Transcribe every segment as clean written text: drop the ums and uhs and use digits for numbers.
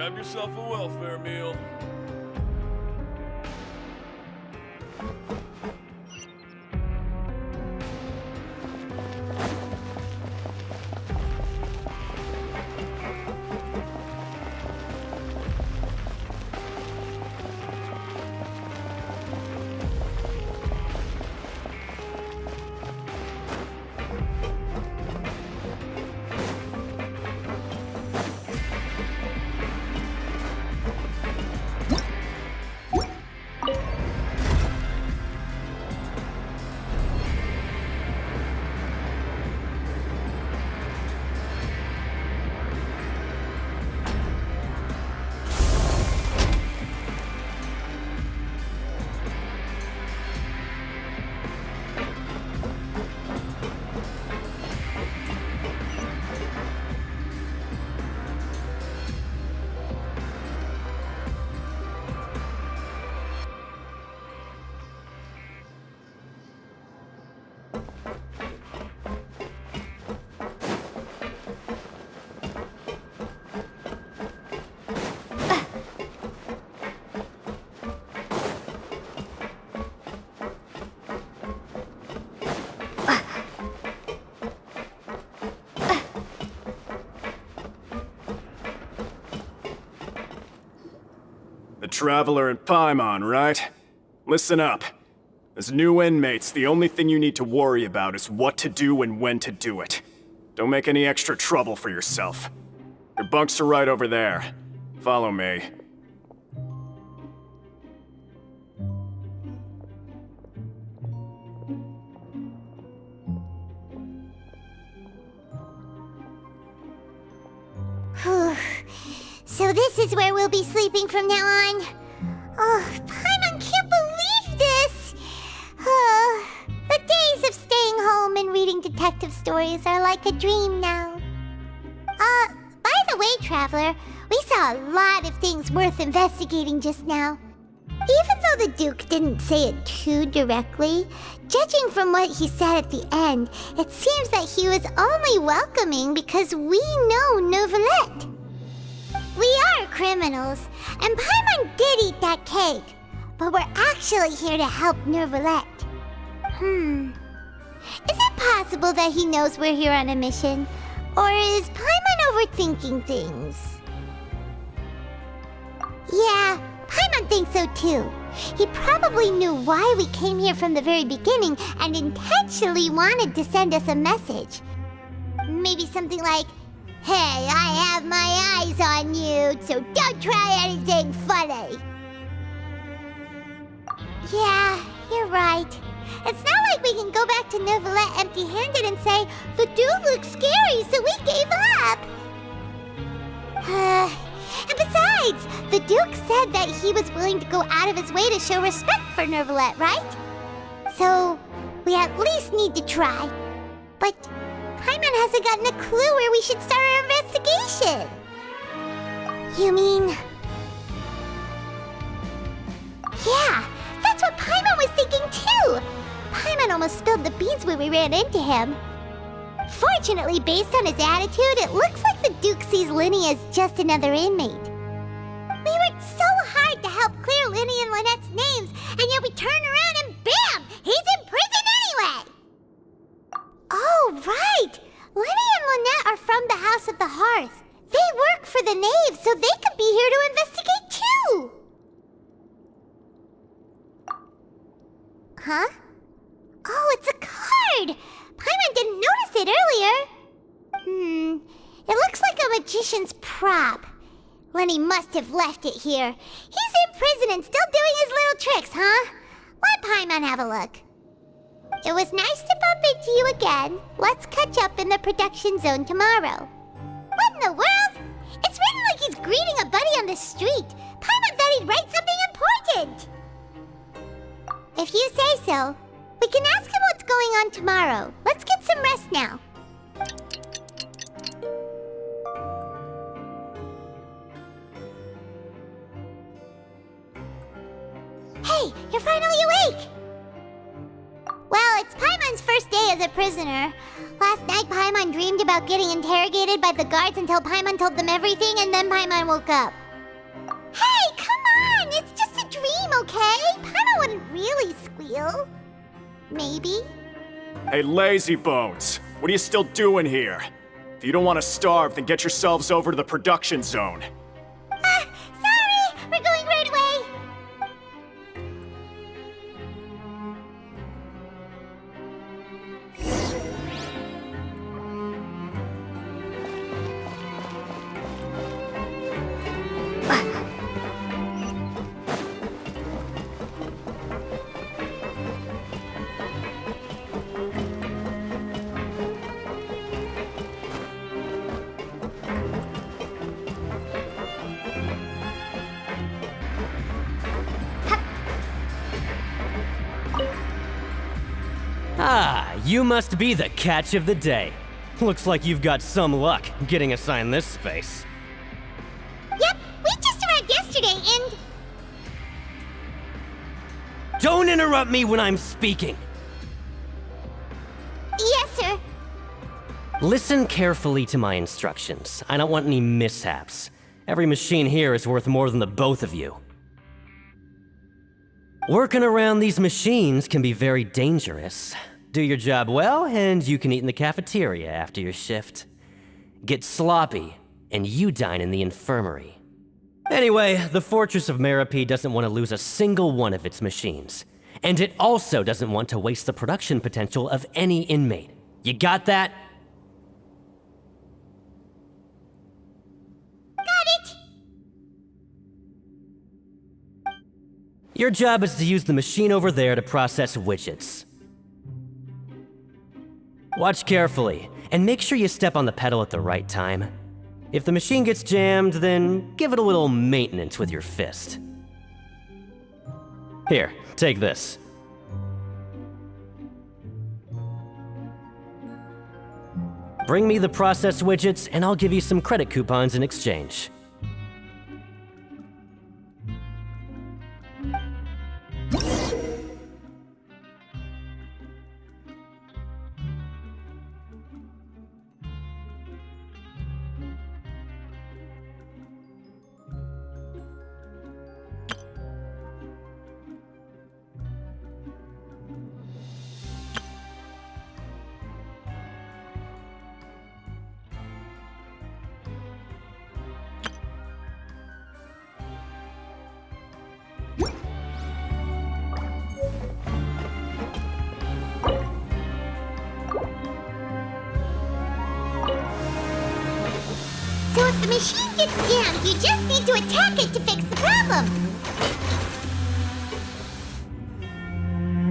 Grab yourself a welfare meal. The Traveler and Paimon, right? Listen up. As new inmates, the only thing you need to worry about is what to do and when to do it. Don't make any extra trouble for yourself. Your bunks are right over there. Follow me. So this is where we'll be sleeping from now on. Oh, Paimon can't believe this! The days of staying home and reading detective stories are like a dream now. By the way, Traveler, we saw a lot of things worth investigating just now. Even though the Duke didn't say it too directly, judging from what he said at the end, it seems that he was only welcoming because we know Neuvillette. We are criminals, and Paimon did eat that cake, but we're actually here to help Neuvillette. Is it possible that he knows we're here on a mission? Or is Paimon overthinking things? Yeah, Paimon thinks so too. He probably knew why we came here from the very beginning and intentionally wanted to send us a message. Maybe something like, "Hey, I have my eyes on you, so don't try anything funny." Yeah, you're right. It's not like we can go back to Neuvillette empty-handed and say, "The dude looks scary, so we gave up." And besides, the Duke said that he was willing to go out of his way to show respect for Neuvillette, right? So, we at least need to try. But Paimon hasn't gotten a clue where we should start our investigation. You mean... Yeah, that's what Paimon was thinking too! Paimon almost spilled the beans when we ran into him. Fortunately, based on his attitude, it looks like the Duke sees Linny as just another inmate. We worked so hard to help clear Linny and Lynette's names, and yet we turn around and bam! He's in prison anyway! Oh, right! Linny and Lynette are from the House of the Hearth. They work for the Knave, so they could be here to investigate too! Huh? Oh, it's a card! Paimon didn't notice it earlier. It looks like a magician's prop. Lenny must have left it here. He's in prison and still doing his little tricks, huh? Let Paimon have a look. It was nice to bump into you again. Let's catch up in the production zone tomorrow. What in the world? It's written like he's greeting a buddy on the street. Paimon thought he'd write something important. If you say so, we can ask him what's going on tomorrow. Let's get some rest now. Hey, you're finally awake! Well, it's Paimon's first day as a prisoner. Last night, Paimon dreamed about getting interrogated by the guards until Paimon told them everything, and then Paimon woke up. wouldn't really squeal. Maybe. Hey, lazy bones, what are you still doing here? If you don't want to starve, then get yourselves over to the production zone. Sorry! We're going right away! Ah, you must be the catch of the day. Looks like you've got some luck getting assigned this space. Yep, we just arrived yesterday and... Don't interrupt me when I'm speaking. Yes, sir. Listen carefully to my instructions. I don't want any mishaps. Every machine here is worth more than the both of you. Working around these machines can be very dangerous. Do your job well, and you can eat in the cafeteria after your shift. Get sloppy, and you dine in the infirmary. Anyway, the Fortress of Meropee doesn't want to lose a single one of its machines. And it also doesn't want to waste the production potential of any inmate. You got that? Got it! Your job is to use the machine over there to process widgets. Watch carefully, and make sure you step on the pedal at the right time. If the machine gets jammed, then give it a little maintenance with your fist. Here, take this. Bring me the process widgets, and I'll give you some credit coupons in exchange. So if the machine gets jammed, you just need to attack it to fix the problem.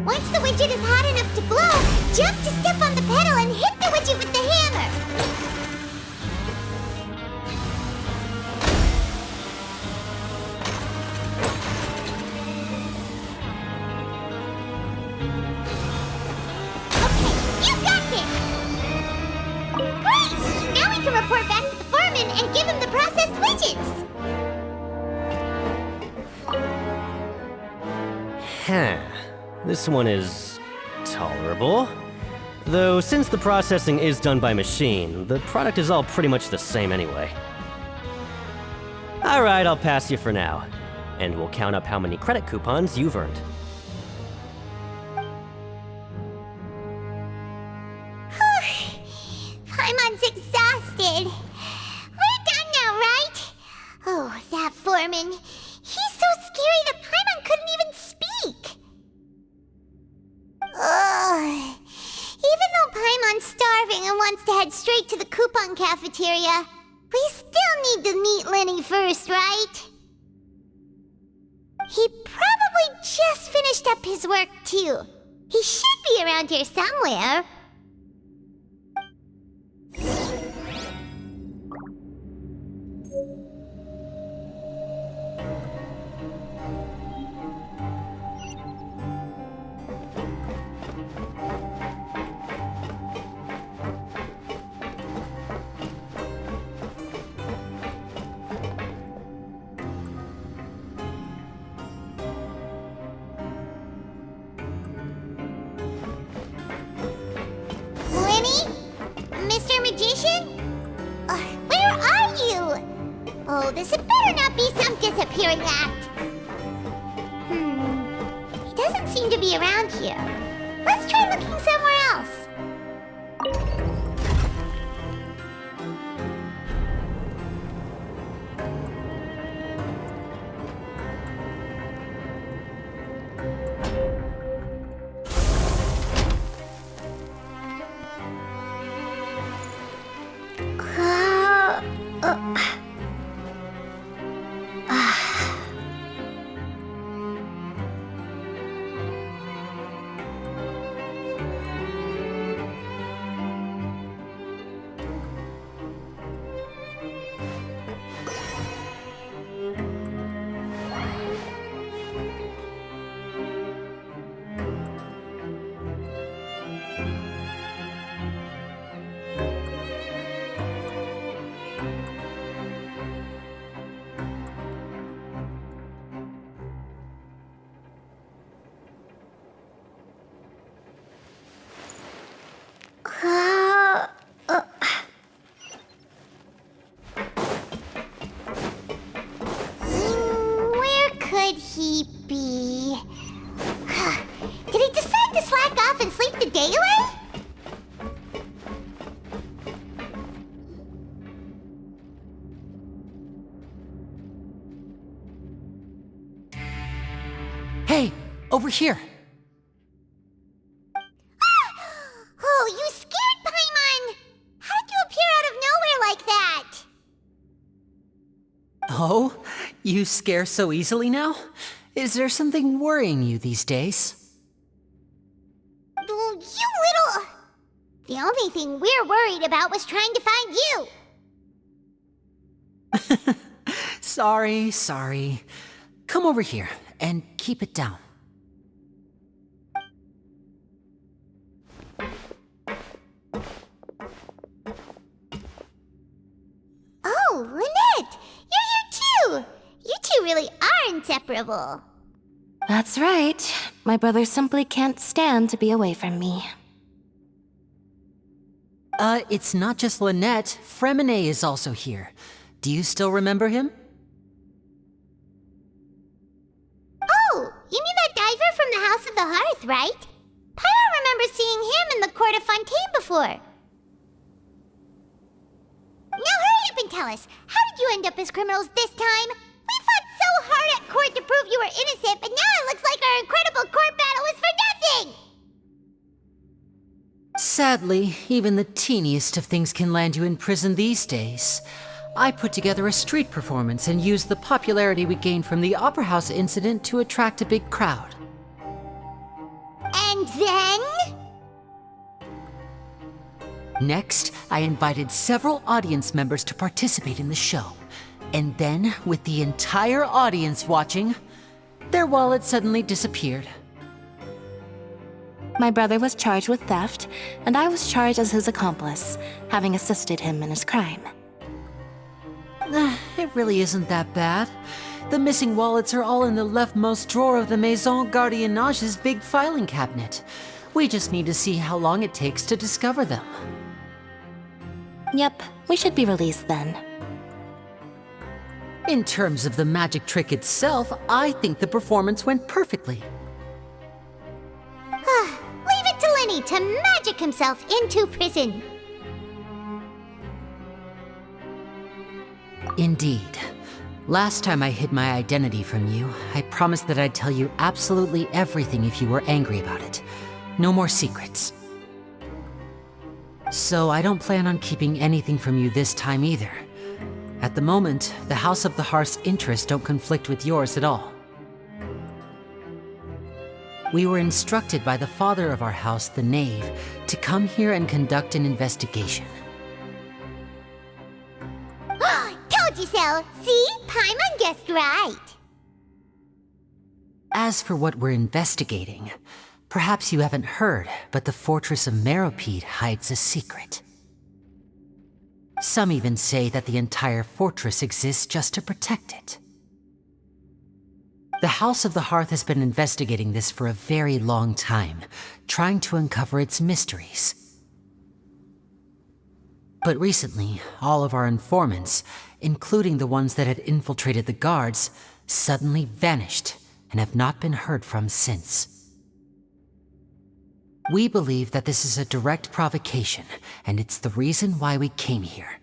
Once the widget is hot enough to blow, jump to step on the pedal and hit the widget with the hammer. Okay, you got this! Great! Now we can report back to the foreman and give him the processed widgets! Huh. This one is tolerable. Though since the processing is done by machine, the product is all pretty much the same anyway. Alright, I'll pass you for now. And we'll count up how many credit coupons you've earned. Paimon's exhausted. We're done now, right? Oh, that foreman. He's so scary that Paimon couldn't even speak. Ugh. Even though Paimon's starving and wants to head straight to the coupon cafeteria, we still need to meet Lenny first, right? He probably just finished up his work, too. He should be around here somewhere. Mr. Magician? Where are you? Oh, this had better not be some disappearing act. He doesn't seem to be around here. Let's try looking somewhere else. Where could he be? Did he decide to slack off and sleep the day away? Hey, over here. Oh, you scared Paimon! How did you appear out of nowhere like that? Oh, you scare so easily now? Is there something worrying you these days? You little... The only thing we're worried about was trying to find you. Sorry. Come over here and keep it down. Oh, Lynette! You're here too! You two really are inseparable. That's right. My brother simply can't stand to be away from me. It's not just Lynette. Fremine is also here. Do you still remember him? Oh, you mean that diver from the House of the Hearth, right? Paimon remembers seeing him in the Court of Fontaine before. Now hurry up and tell us, how did you end up as criminals this time? We fought so hard at court to prove you were innocent, but now it looks like our incredible court battle was for nothing! Sadly, even the teeniest of things can land you in prison these days. I put together a street performance and used the popularity we gained from the Opera House incident to attract a big crowd. And then? Next, I invited several audience members to participate in the show. And then, with the entire audience watching, their wallet suddenly disappeared. My brother was charged with theft, and I was charged as his accomplice, having assisted him in his crime. It really isn't that bad. The missing wallets are all in the leftmost drawer of the Maison Gardiennage's big filing cabinet. We just need to see how long it takes to discover them. Yep, we should be released then. In terms of the magic trick itself, I think the performance went perfectly. Leave it to Lenny to magic himself into prison. Indeed. Last time I hid my identity from you, I promised that I'd tell you absolutely everything if you were angry about it. No more secrets. So I don't plan on keeping anything from you this time either. At the moment, the House of the Hearth's interests don't conflict with yours at all. We were instructed by the father of our house, the Knave, to come here and conduct an investigation. Told you so! See? Paimon guessed right. As for what we're investigating, perhaps you haven't heard, but the fortress of Meropide hides a secret. Some even say that the entire fortress exists just to protect it. The House of the Hearth has been investigating this for a very long time, trying to uncover its mysteries. But recently, all of our informants, including the ones that had infiltrated the guards, suddenly vanished and have not been heard from since. We believe that this is a direct provocation, and it's the reason why we came here.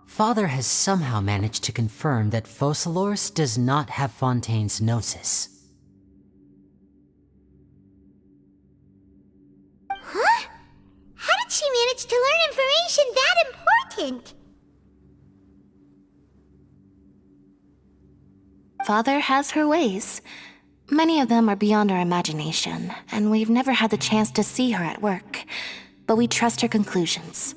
Father has somehow managed to confirm that Focalors does not have Fontaine's Gnosis. Huh? How did she manage to learn information that important? Father has her ways. Many of them are beyond our imagination, and we've never had the chance to see her at work. But we trust her conclusions.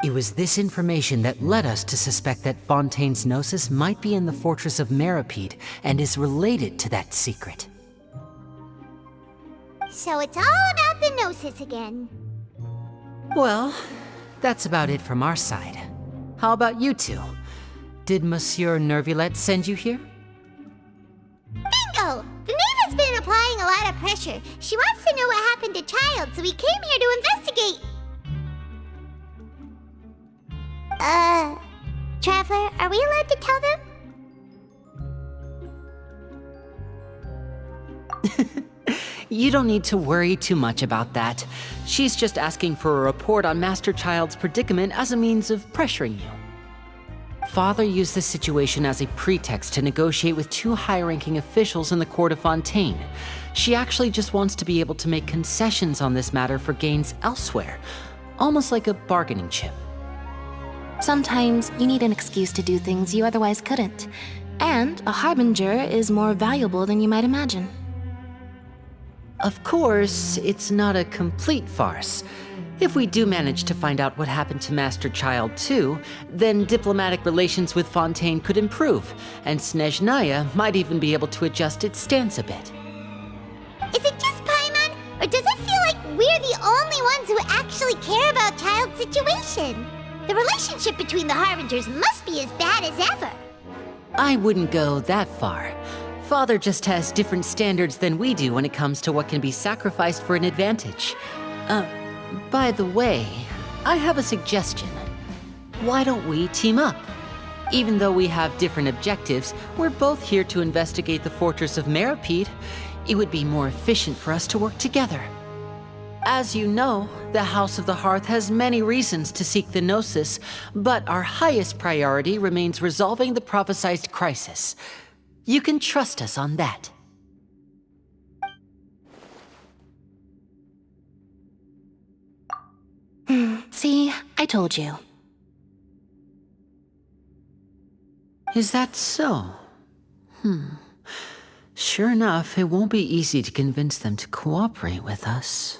It was this information that led us to suspect that Fontaine's Gnosis might be in the fortress of Meripede and is related to that secret. So it's all about the Gnosis again. Well, that's about it from our side. How about you two? Did Monsieur Nervulette send you here? Bingo! The maid has been applying a lot of pressure. She wants to know what happened to Child, so we came here to investigate. Traveler, are we allowed to tell them? You don't need to worry too much about that. She's just asking for a report on Master Child's predicament as a means of pressuring you. Father used this situation as a pretext to negotiate with two high-ranking officials in the court of Fontaine. She actually just wants to be able to make concessions on this matter for gains elsewhere, almost like a bargaining chip. Sometimes you need an excuse to do things you otherwise couldn't. And a harbinger is more valuable than you might imagine. Of course, it's not a complete farce. If we do manage to find out what happened to Master Child too, then diplomatic relations with Fontaine could improve, and Snezhnaya might even be able to adjust its stance a bit. Is it just Paimon, or does it feel like we're the only ones who actually care about Child's situation? The relationship between the Harbingers must be as bad as ever. I wouldn't go that far. Father just has different standards than we do when it comes to what can be sacrificed for an advantage. By the way, I have a suggestion. Why don't we team up? Even though we have different objectives, we're both here to investigate the fortress of Meripede. It would be more efficient for us to work together. As you know, the House of the Hearth has many reasons to seek the Gnosis, but our highest priority remains resolving the prophesized crisis. You can trust us on that. See, I told you. Is that so? Sure enough, it won't be easy to convince them to cooperate with us.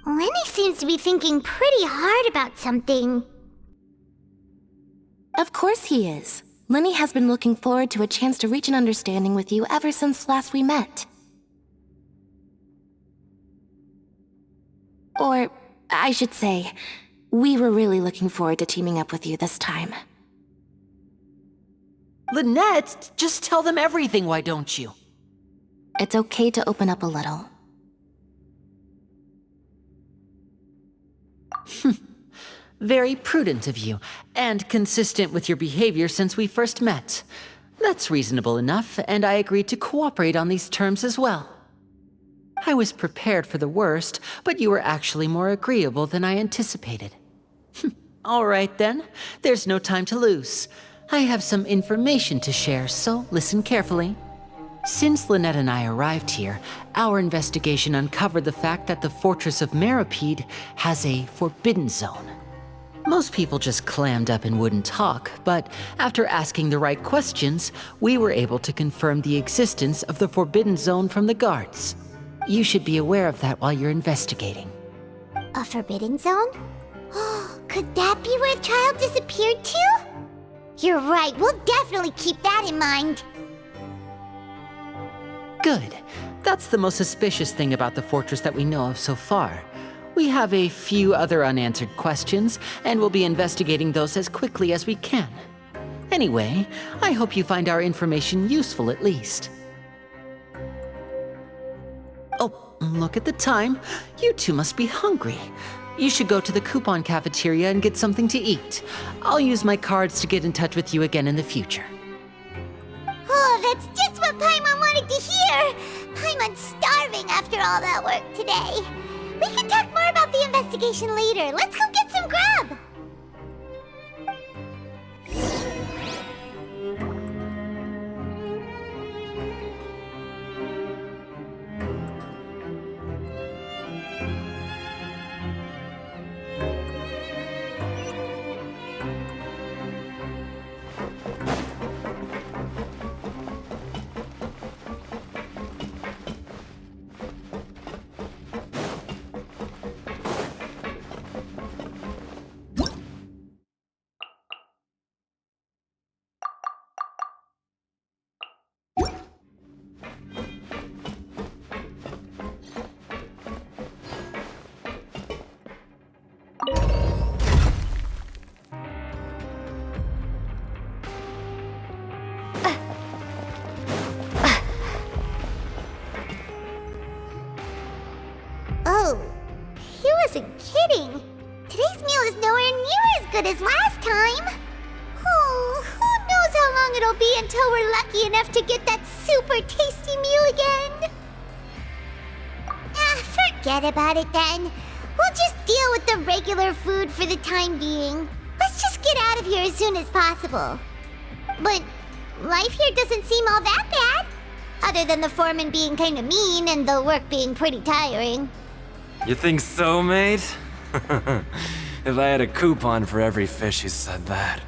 Lenny seems to be thinking pretty hard about something. Of course he is. Lenny has been looking forward to a chance to reach an understanding with you ever since last we met. Or, I should say, we were really looking forward to teaming up with you this time. Lynette, just tell them everything, why don't you? It's okay to open up a little. Very prudent of you, and consistent with your behavior since we first met. That's reasonable enough, and I agreed to cooperate on these terms as well. I was prepared for the worst, but you were actually more agreeable than I anticipated. All right then, there's no time to lose. I have some information to share, so listen carefully. Since Lynette and I arrived here, our investigation uncovered the fact that the Fortress of Meripede has a forbidden zone. Most people just clammed up and wouldn't talk, but after asking the right questions, we were able to confirm the existence of the forbidden zone from the guards. You should be aware of that while you're investigating. A forbidden zone? Could that be where Child disappeared to? You're right, we'll definitely keep that in mind. Good. That's the most suspicious thing about the fortress that we know of so far. We have a few other unanswered questions, and we'll be investigating those as quickly as we can. Anyway, I hope you find our information useful at least. Oh, look at the time. You two must be hungry. You should go to the coupon cafeteria and get something to eat. I'll use my cards to get in touch with you again in the future. Paimon's starving after all that work today. We can talk more about the investigation later. Let's go get some grub! Oh, he wasn't kidding. Today's meal is nowhere near as good as last time. Oh, who knows how long it'll be until we're lucky enough to get that super tasty meal again. Forget about it then. We'll just deal with the regular food for the time being. Let's just get out of here as soon as possible. But life here doesn't seem all that bad. Other than the foreman being kinda mean and the work being pretty tiring. You think so, mate? If I had a coupon for every fish who said that.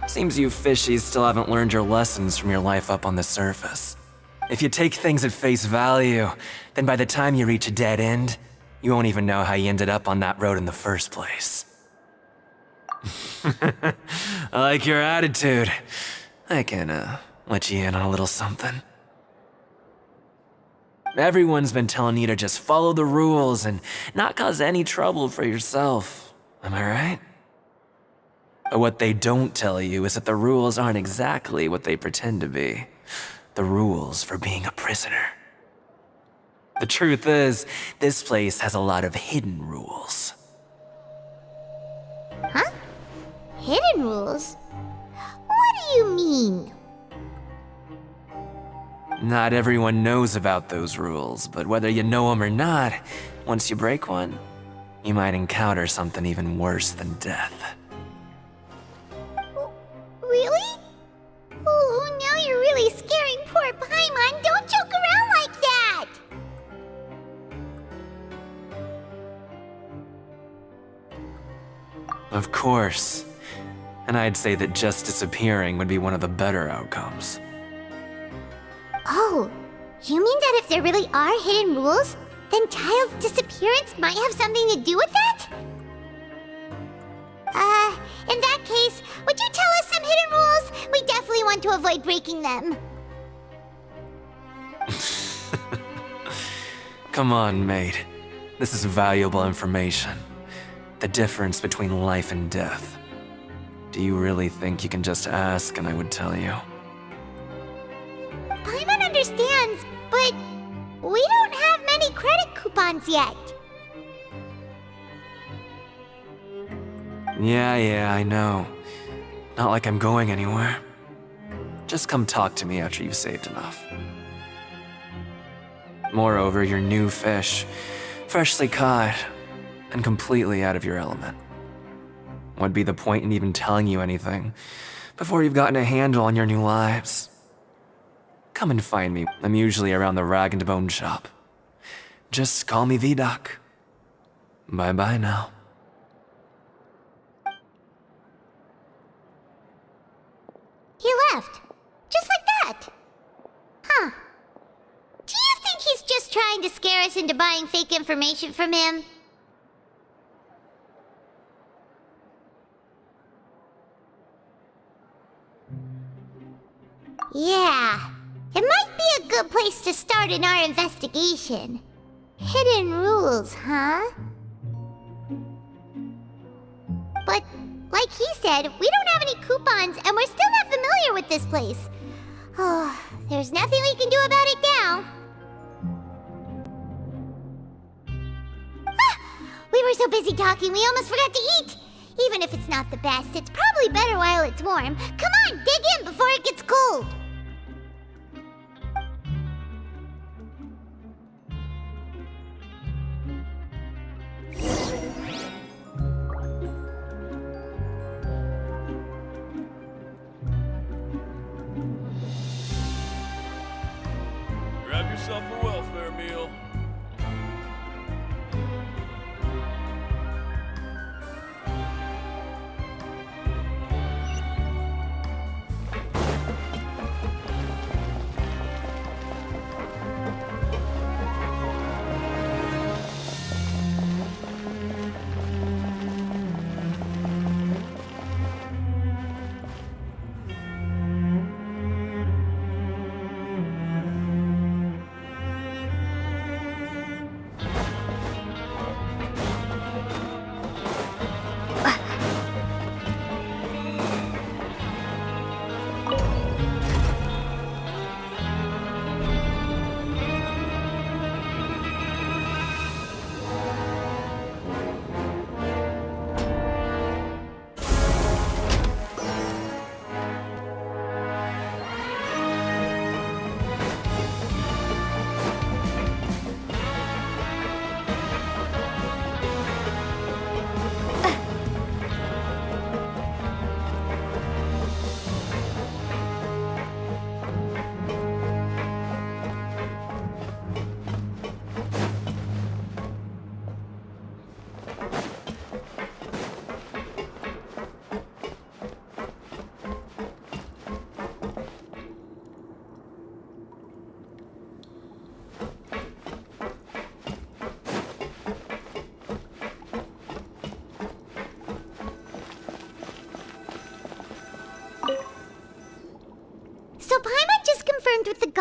Seems you fishies still haven't learned your lessons from your life up on the surface. If you take things at face value, then by the time you reach a dead end, you won't even know how you ended up on that road in the first place. I like your attitude. I can, let you in on a little something. Everyone's been telling you to just follow the rules and not cause any trouble for yourself. Am I right? But what they don't tell you is that the rules aren't exactly what they pretend to be. The rules for being a prisoner. The truth is, this place has a lot of hidden rules. Huh? Hidden rules? What do you mean? Not everyone knows about those rules, but whether you know them or not, once you break one, you might encounter something even worse than death. Really? Oh, now you're really scaring poor Paimon. Don't joke around like that! Of course. And I'd say that just disappearing would be one of the better outcomes. Oh, you mean that if there really are hidden rules, then Child's disappearance might have something to do with that? In that case, would you tell us some hidden rules? We definitely want to avoid breaking them. Come on, mate. This is valuable information. The difference between life and death. Do you really think you can just ask and I would tell you? Paimon understands, but we don't have many credit coupons yet. Yeah, I know. Not like I'm going anywhere. Just come talk to me after you've saved enough. Moreover, you're new fish, freshly caught, and completely out of your element. What'd be the point in even telling you anything before you've gotten a handle on your new lives? Come and find me. I'm usually around the rag and bone shop. Just call me V-Doc. Bye-bye now. He left. Just like that. Huh. Do you think he's just trying to scare us into buying fake information from him? Yeah. It might be a good place to start in our investigation. Hidden rules, huh? But, like he said, we don't have any coupons and we're still not familiar with this place. Oh, there's nothing we can do about it now. Ah, we were so busy talking we almost forgot to eat. Even if it's not the best, it's probably better while it's warm. Come on, dig in before it gets cold.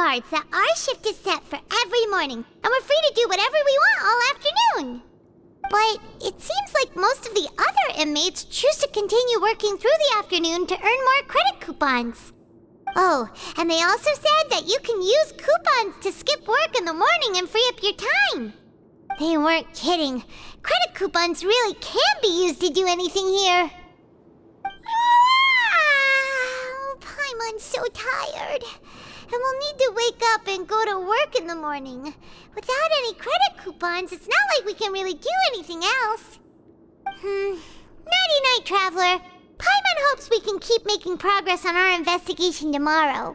guards that our shift is set for every morning, and we're free to do whatever we want all afternoon. But it seems like most of the other inmates choose to continue working through the afternoon to earn more credit coupons. Oh, and they also said that you can use coupons to skip work in the morning and free up your time. They weren't kidding. Credit coupons really can be used to do anything here. Paimon's so tired. And we'll need to wake up and go to work in the morning. Without any credit coupons, it's not like we can really do anything else. Nighty-night, Traveler. Paimon hopes we can keep making progress on our investigation tomorrow.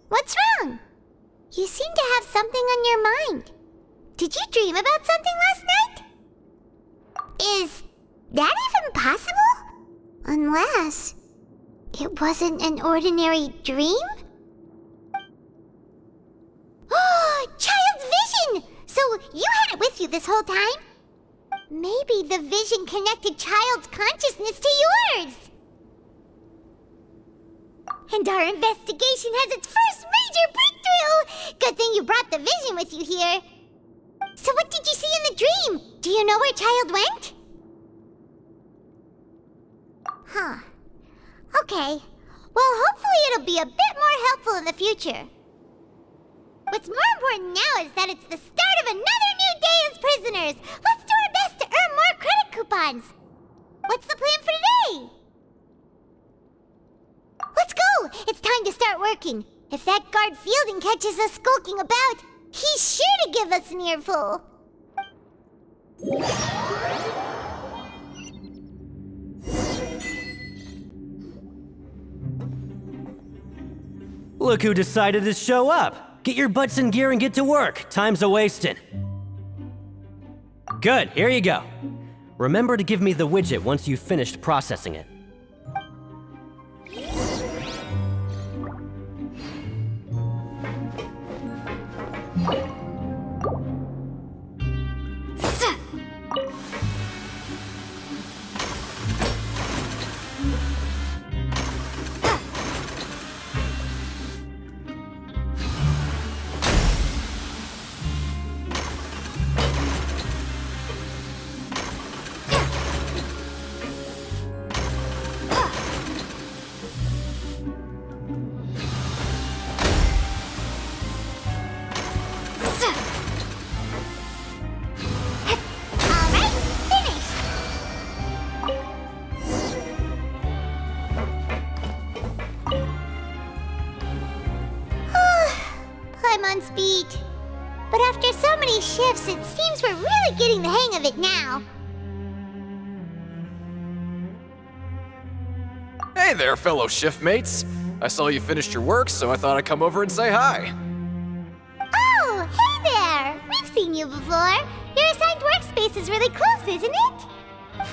What's wrong? You seem to have something on your mind. Did you dream about something last night? Is that even possible? Unless it wasn't an ordinary dream? Oh, Child's vision! So you had it with you this whole time? Maybe the vision connected Child's consciousness to yours. And our investigation has its first major breakthrough! Good thing you brought the vision with you here. So what did you see in the dream? Do you know where Child went? Huh. Okay. Well, hopefully it'll be a bit more helpful in the future. What's more important now is that it's the start of another new day as prisoners. Let's do our best to earn more credit coupons. What's the plan for today? Let's go! It's time to start working. If that guard Fielding catches us skulking about, he's sure to give us an earful. Look who decided to show up. Get your butts in gear and get to work. Time's a-wasting. Good, here you go. Remember to give me the widget once you've finished processing it. On speed. But after so many shifts, it seems we're really getting the hang of it now. Hey there, fellow shiftmates. I saw you finished your work, so I thought I'd come over and say hi. Oh, hey there! We've seen you before. Your assigned workspace is really close, isn't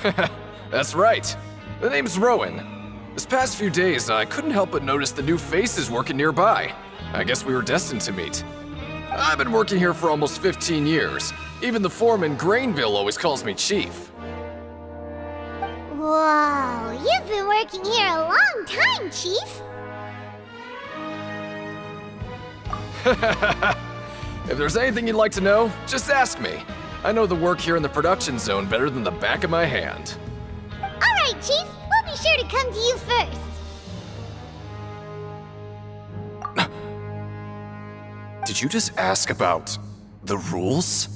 it? That's right. The name's Rowan. This past few days, I couldn't help but notice the new faces working nearby. I guess we were destined to meet. I've been working here for almost 15 years. Even the foreman, Grainville, always calls me Chief. Whoa, you've been working here a long time, Chief. If there's anything you'd like to know, just ask me. I know the work here in the production zone better than the back of my hand. Alright, Chief, we'll be sure to come to you first. Did you just ask about the rules?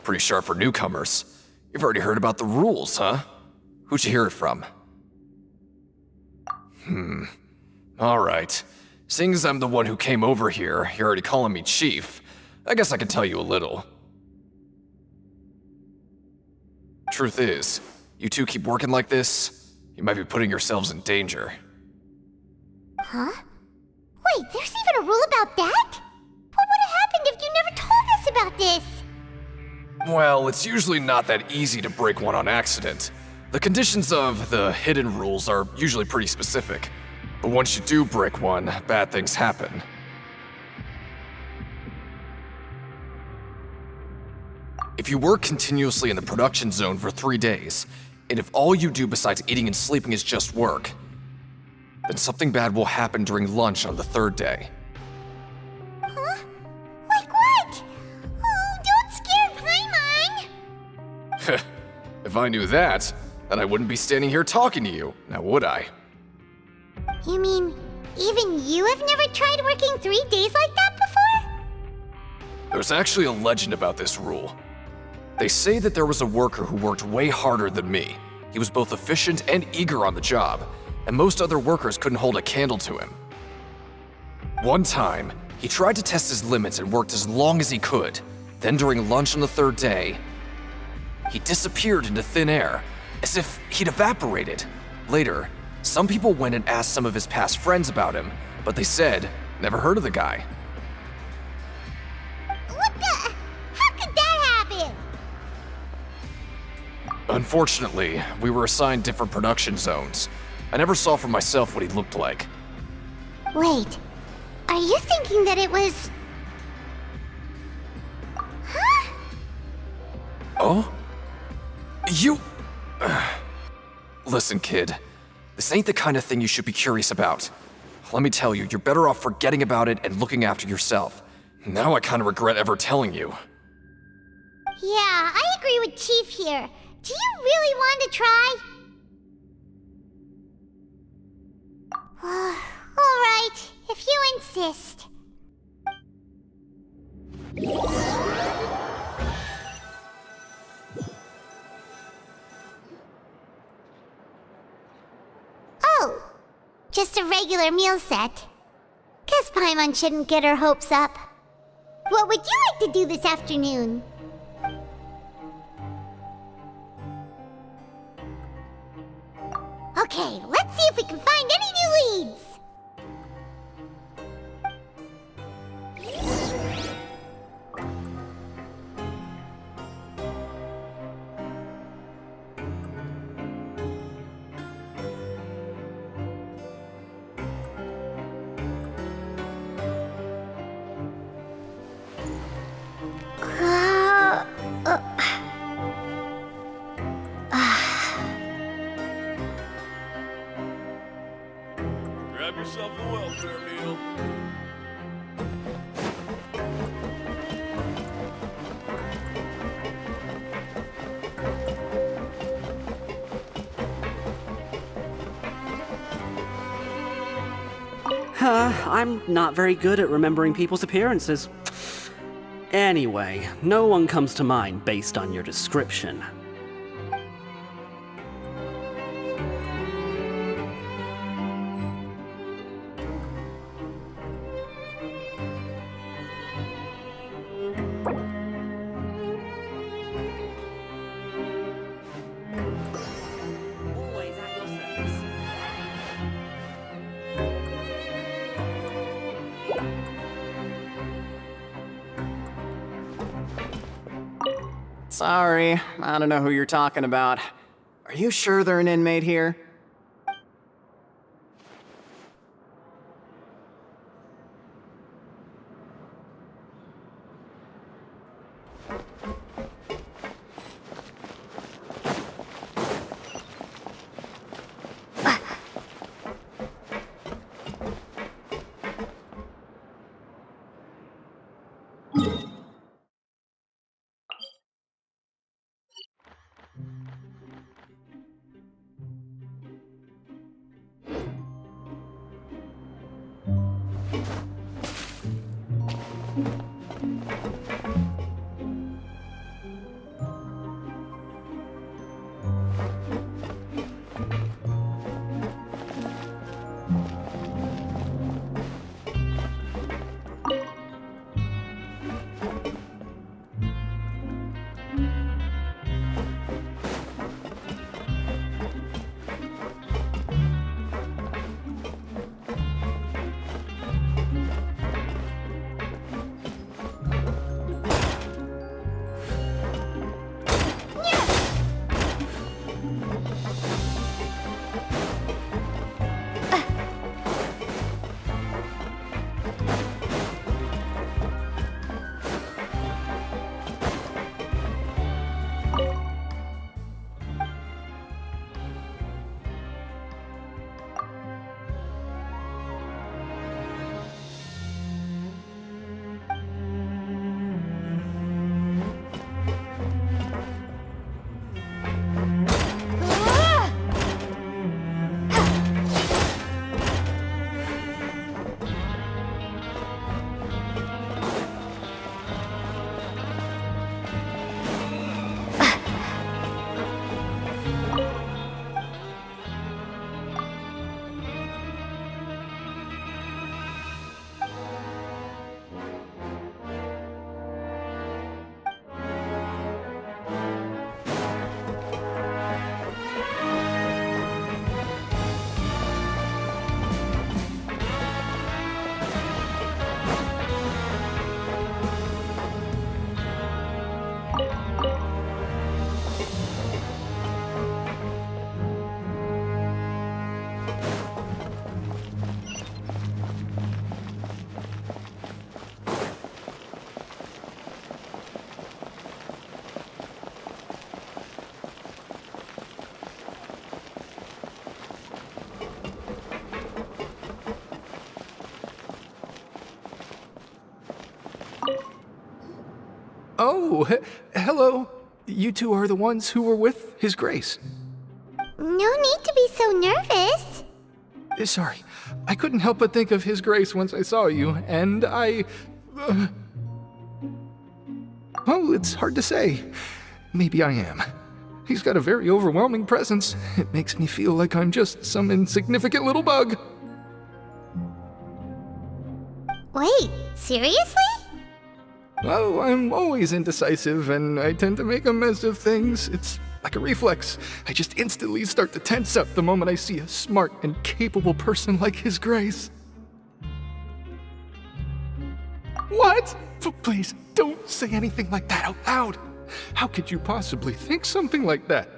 Pretty sharp for newcomers. You've already heard about the rules, huh? Who'd you hear it from? Alright. Seeing as I'm the one who came over here, you're already calling me Chief, I guess I can tell you a little. Truth is, you two keep working like this, you might be putting yourselves in danger. Huh? Wait, there's even a rule about that? What would have happened if you never told us about this? Well, it's usually not that easy to break one on accident. The conditions of the hidden rules are usually pretty specific. But once you do break one, bad things happen. If you work continuously in the production zone for 3 days, and if all you do besides eating and sleeping is just work, then something bad will happen during lunch on the 3rd day. Huh? Like what? Oh, don't scare Paimon! If I knew that, then I wouldn't be standing here talking to you, now would I? You mean, even you have never tried working 3 days like that before? There's actually a legend about this rule. They say that there was a worker who worked way harder than me. He was both efficient and eager on the job, and most other workers couldn't hold a candle to him. One time, he tried to test his limits and worked as long as he could. Then during lunch on the 3rd day, he disappeared into thin air, as if he'd evaporated. Later, some people went and asked some of his past friends about him, but they said, never heard of the guy. What the? How could that happen? Unfortunately, we were assigned different production zones. I never saw for myself what he looked like. Wait, are you thinking that it was... Huh? Oh? You... Listen, kid. This ain't the kind of thing you should be curious about. Let me tell you, you're better off forgetting about it and looking after yourself. Now I kind of regret ever telling you. Yeah, I agree with Chief here. Do you really want to try? Alright, if you insist. Oh, just a regular meal set. Guess Paimon shouldn't get her hopes up. What would you like to do this afternoon? Okay, let's see if we can find any new leads. Grab yourself a welfare meal. I'm not very good at remembering people's appearances. Anyway, no one comes to mind based on your description. Always at your service. Sorry, I don't know who you're talking about. Are you sure they're an inmate here? Oh, hello. You two are the ones who were with His Grace. No need to be so nervous. Sorry, I couldn't help but think of His Grace once I saw you, and I... Well, it's hard to say. Maybe I am. He's got a very overwhelming presence. It makes me feel like I'm just some insignificant little bug. Wait, seriously? Oh, I'm always indecisive, and I tend to make a mess of things. It's like a reflex. I just instantly start to tense up the moment I see a smart and capable person like His Grace. What? Please, don't say anything like that out loud. How could you possibly think something like that?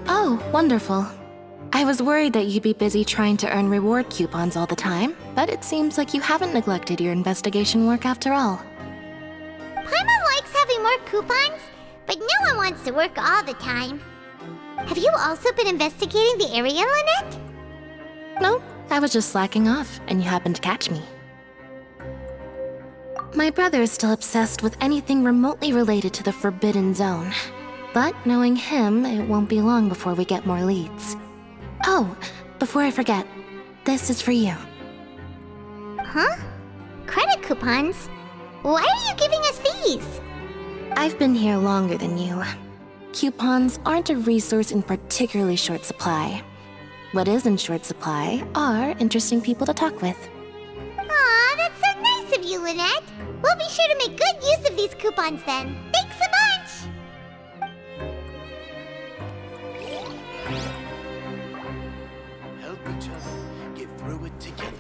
Oh, wonderful. I was worried that you'd be busy trying to earn reward coupons all the time, but it seems like you haven't neglected your investigation work after all. Paimon likes having more coupons, but no one wants to work all the time. Have you also been investigating the area, Lynette? No, I was just slacking off, and you happened to catch me. My brother is still obsessed with anything remotely related to the Forbidden Zone. But knowing him, it won't be long before we get more leads. Oh, before I forget, this is for you. Huh? Credit coupons? Why are you giving us these? I've been here longer than you. Coupons aren't a resource in particularly short supply. What is in short supply are interesting people to talk with. Aw, that's so nice of you, Lynette. We'll be sure to make good use of these coupons then. Thanks a bunch! Help each other get through it together.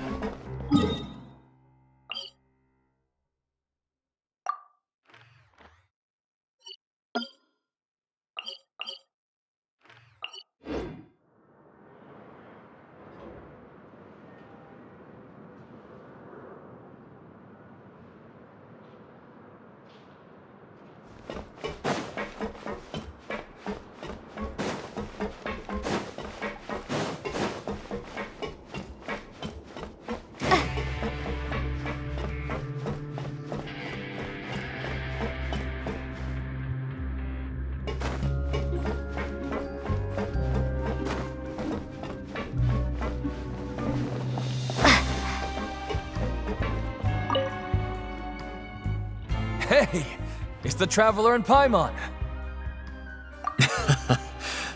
Hey, it's the Traveler and Paimon.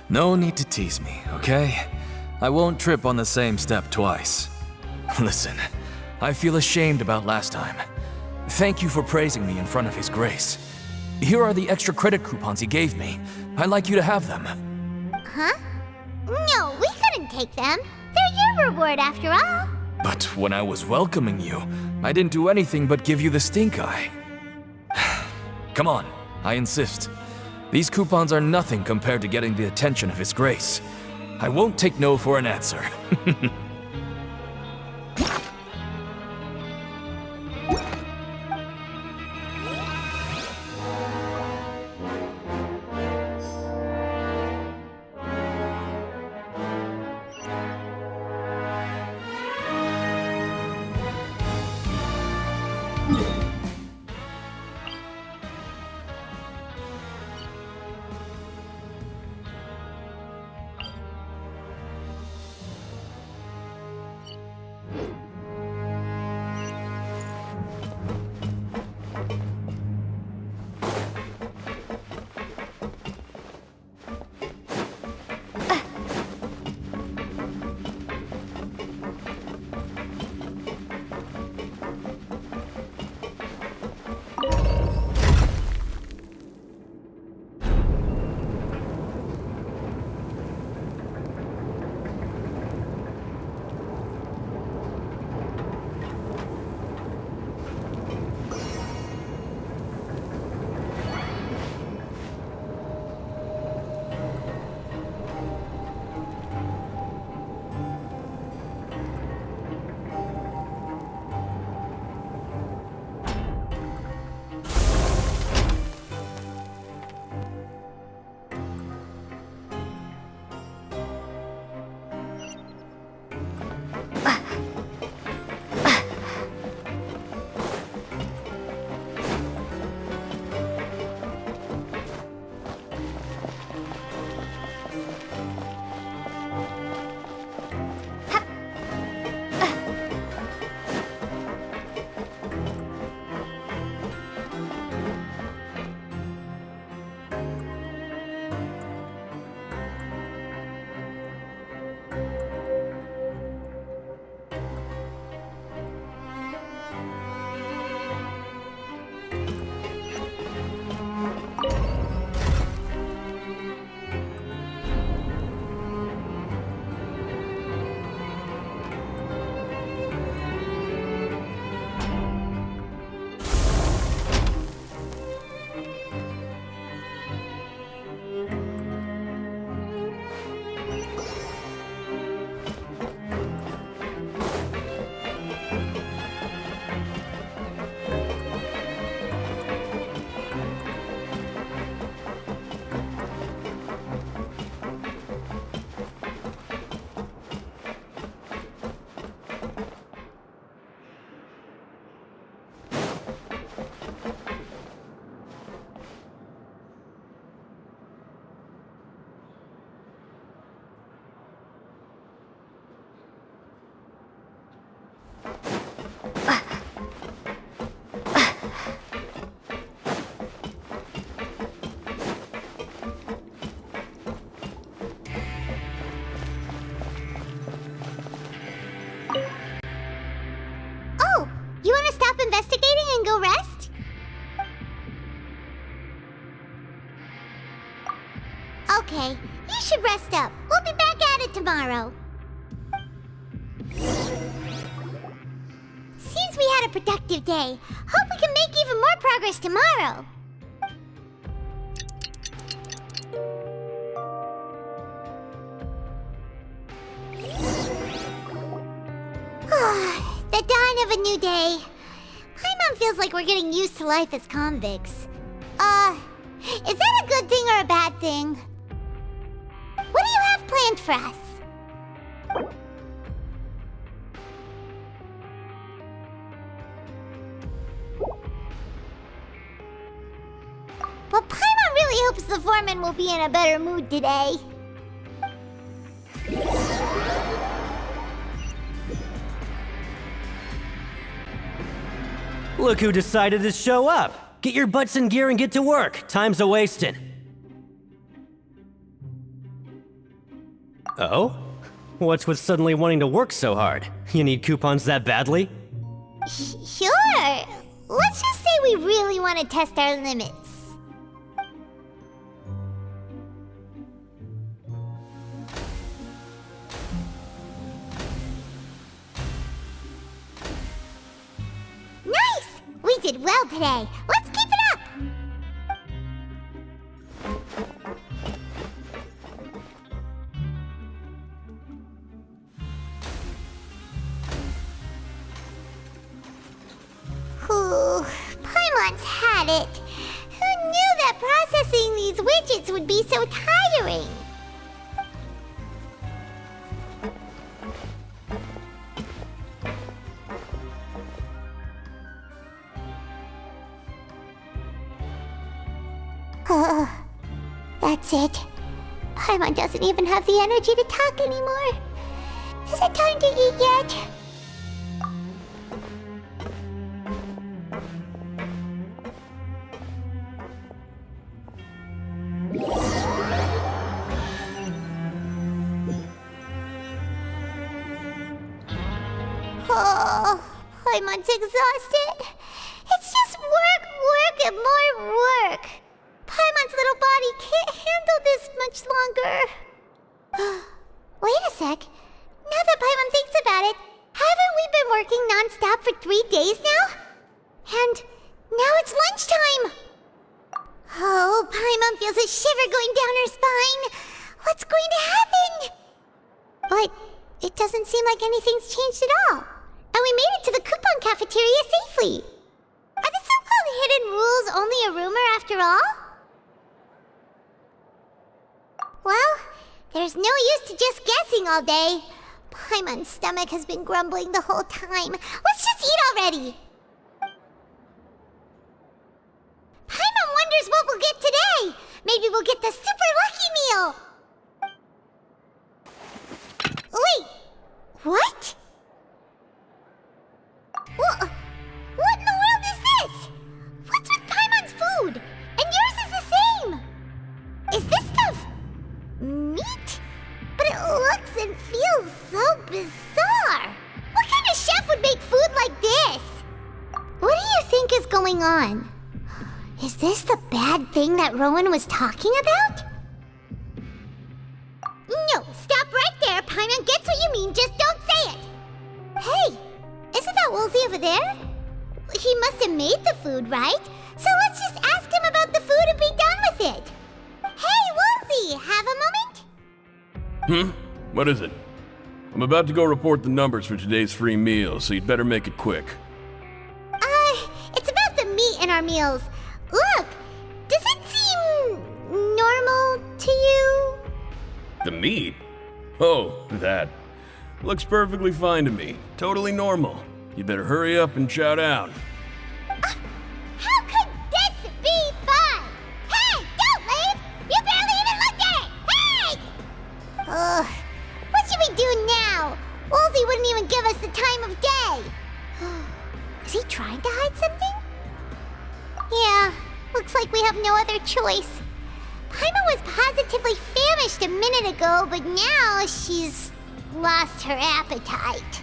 No need to tease me, okay? I won't trip on the same step twice. Listen, I feel ashamed about last time. Thank you for praising me in front of His Grace. Here are the extra credit coupons he gave me. I'd like you to have them. Huh? No, we couldn't take them. They're your reward after all. But when I was welcoming you, I didn't do anything but give you the stink eye. Come on, I insist. These coupons are nothing compared to getting the attention of His Grace. I won't take no for an answer. Oh, you want to stop investigating and go rest? Okay, you should rest up. We'll be back at it tomorrow. Seems we had a productive day. Hope we can make even more progress tomorrow. The dawn of a new day. Paimon feels like we're getting used to life as convicts. Is that a good thing or a bad thing? What do you have planned for us? Well, Paimon really hopes the foreman will be in a better mood today. Look who decided to show up. Get your butts in gear and get to work. Time's a-wasting. Oh? What's with suddenly wanting to work so hard? You need coupons that badly? Sure. Let's just say we really want to test our limits. Nice! We did well today. Let's keep it up! Ooh, Paimon's had it. Who knew that processing these widgets would be so tiring? That's it. Paimon doesn't even have the energy to talk anymore. Is it time to eat yet? Oh, Paimon's exhausted. It's just work, work, and more work. Paimon's little body can't handle this much longer. Wait a sec. Now that Paimon thinks about it, haven't we been working non-stop for 3 days now? And now it's lunchtime. Oh, Paimon feels a shiver going down her spine. What's going to happen? But it doesn't seem like anything's changed at all. And we made it to the coupon cafeteria safely. Are the so-called hidden rules only a rumor after all? Well, there's no use to just guessing all day. Paimon's stomach has been grumbling the whole time. Let's just eat already. Paimon wonders what we'll get today. Maybe we'll get the super lucky meal. Wait, what? What in the world is this? What's with Paimon's food? And yours is the same. Is this stuff meat? But it looks and feels so bizarre. What kind of chef would make food like this? What do you think is going on? Is this the bad thing that Rowan was talking about? No, stop right there. Paimon gets what you mean, just don't say it. Hey, isn't that Woolsey over there? He must have made the food, right? So let's just ask him about the food and be done with it. Hey, Woolsey, have a moment? What is it? I'm about to go report the numbers for today's free meal, so you'd better make it quick. It's about the meat in our meals. Look, does it seem normal to you? The meat? Oh, that. Looks perfectly fine to me. Totally normal. You better hurry up and chow down. How could this be fun? Hey, don't leave! You barely even looked at it! Hey! What should we do now? Woolsey wouldn't even give us the time of day. like we have no other choice. Paimon was positively famished a minute ago, but now she's lost her appetite.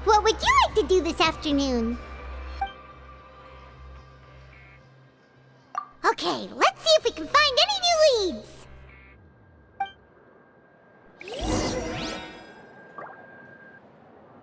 What would you like to do this afternoon? Okay, let's see if we can find